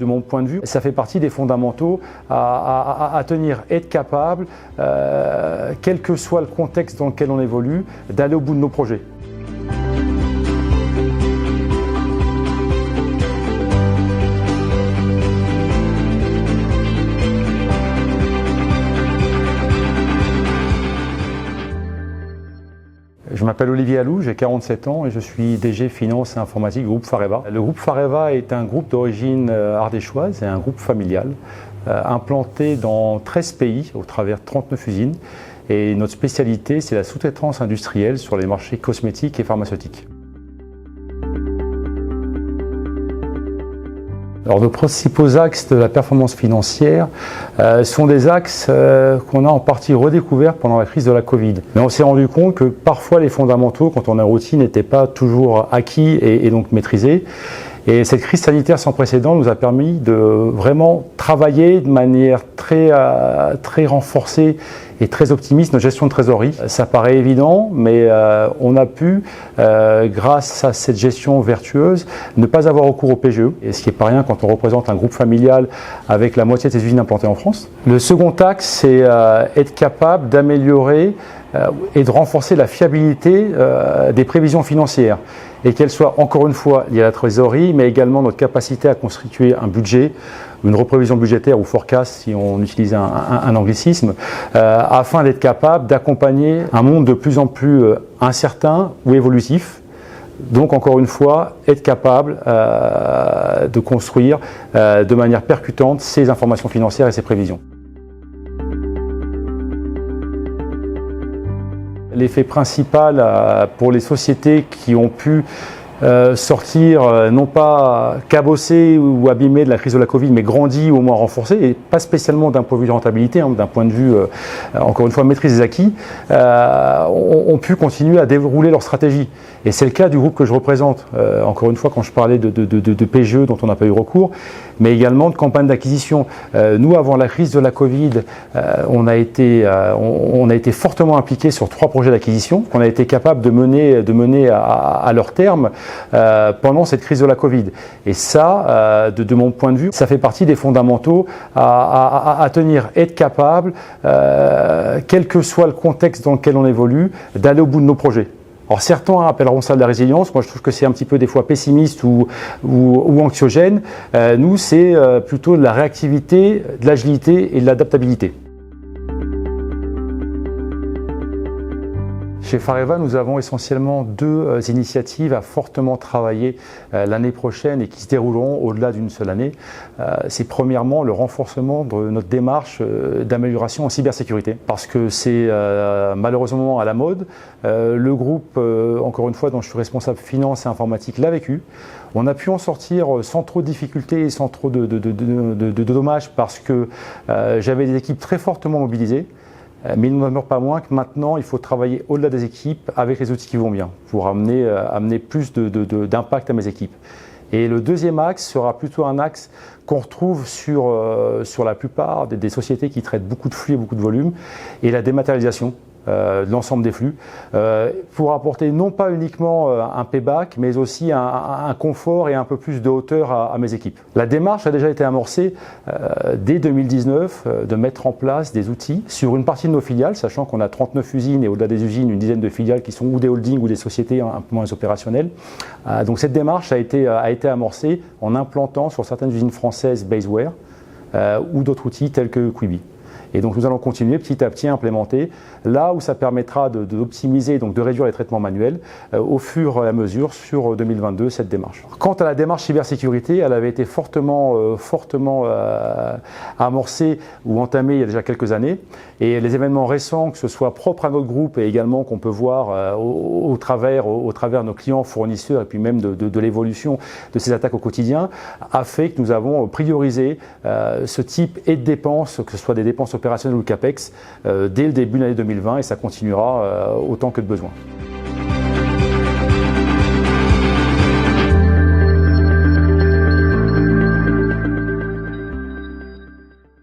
De mon point de vue, ça fait partie des fondamentaux à tenir, être capable, quel que soit le contexte dans lequel on évolue, d'aller au bout de nos projets. Je m'appelle Olivier Alou, j'ai 47 ans et je suis DG Finance et Informatique du groupe Fareva. Le groupe Fareva est un groupe d'origine ardéchoise et un groupe familial implanté dans 13 pays au travers de 39 usines. Et notre spécialité, c'est la sous-traitance industrielle sur les marchés cosmétiques et pharmaceutiques. Alors, nos principaux axes de la performance financière sont des axes qu'on a en partie redécouverts pendant la crise de la Covid. Mais on s'est rendu compte que parfois les fondamentaux, quand on est en routine, n'étaient pas toujours acquis et donc maîtrisés. Et cette crise sanitaire sans précédent nous a permis de vraiment travailler de manière très renforcée et très optimiste notre gestion de trésorerie. Ça paraît évident, mais on a pu, grâce à cette gestion vertueuse, ne pas avoir recours au PGE, et ce qui n'est pas rien quand on représente un groupe familial avec la moitié de ses usines implantées en France. Le second axe, c'est être capable d'améliorer et de renforcer la fiabilité des prévisions financières, et qu'elles soient encore une fois liées à la trésorerie, mais également notre capacité à constituer un budget, une reprévision budgétaire ou forecast si on utilise un anglicisme, afin d'être capable d'accompagner un monde de plus en plus incertain ou évolutif. Donc encore une fois, être capable de construire de manière percutante ces informations financières et ces prévisions. L'effet principal pour les sociétés qui ont pu sortir, non pas cabossé ou abîmé de la crise de la Covid, mais grandi ou au moins renforcé, et pas spécialement d'un point de vue de rentabilité, d'un point de vue, encore une fois, maîtrise des acquis, ont pu continuer à dérouler leur stratégie. Et c'est le cas du groupe que je représente, encore une fois, quand je parlais de PGE dont on n'a pas eu recours, mais également de campagnes d'acquisition. Nous, avant la crise de la Covid, on a été fortement impliqués sur 3 projets d'acquisition qu'on a été capable de mener à leur terme pendant cette crise de la Covid. Et ça, de mon point de vue, ça fait partie des fondamentaux à tenir, être capable, quel que soit le contexte dans lequel on évolue, d'aller au bout de nos projets. Alors certains appelleront ça de la résilience, moi je trouve que c'est un petit peu des fois pessimiste ou anxiogène. Nous, c'est plutôt de la réactivité, de l'agilité et de l'adaptabilité. Chez Fareva, nous avons essentiellement 2 initiatives à fortement travailler l'année prochaine et qui se dérouleront au-delà d'une seule année. C'est premièrement le renforcement de notre démarche d'amélioration en cybersécurité, parce que c'est malheureusement à la mode. Le groupe, encore une fois, dont je suis responsable finance et informatique, l'a vécu. On a pu en sortir sans trop de difficultés et sans trop de dommages, parce que j'avais des équipes très fortement mobilisées. Mais il ne demeure pas moins que maintenant, il faut travailler au-delà des équipes avec les outils qui vont bien pour amener plus d'impact à mes équipes. Et le deuxième axe sera plutôt un axe qu'on retrouve sur la plupart des sociétés qui traitent beaucoup de flux et beaucoup de volume, et la dématérialisation de l'ensemble des flux, pour apporter non pas uniquement un payback, mais aussi un confort et un peu plus de hauteur à mes équipes. La démarche a déjà été amorcée dès 2019 de mettre en place des outils sur une partie de nos filiales, sachant qu'on a 39 usines et au-delà des usines, une dizaine de filiales qui sont ou des holdings ou des sociétés un peu moins opérationnelles. Donc cette démarche a été amorcée en implantant sur certaines usines françaises Baseware ou d'autres outils tels que Quibi. Et donc nous allons continuer petit à petit à implémenter là où ça permettra d'optimiser, donc de réduire les traitements manuels au fur et à mesure sur 2022 cette démarche. Quant à la démarche cybersécurité, elle avait été fortement amorcée ou entamée il y a déjà quelques années, et les événements récents, que ce soit propres à notre groupe et également qu'on peut voir au travers de nos clients, fournisseurs et puis même de l'évolution de ces attaques au quotidien, a fait que nous avons priorisé ce type et de dépenses, que ce soit des dépenses opérationnelles ou le CAPEX, dès le début de l'année 2020, et ça continuera autant que de besoin.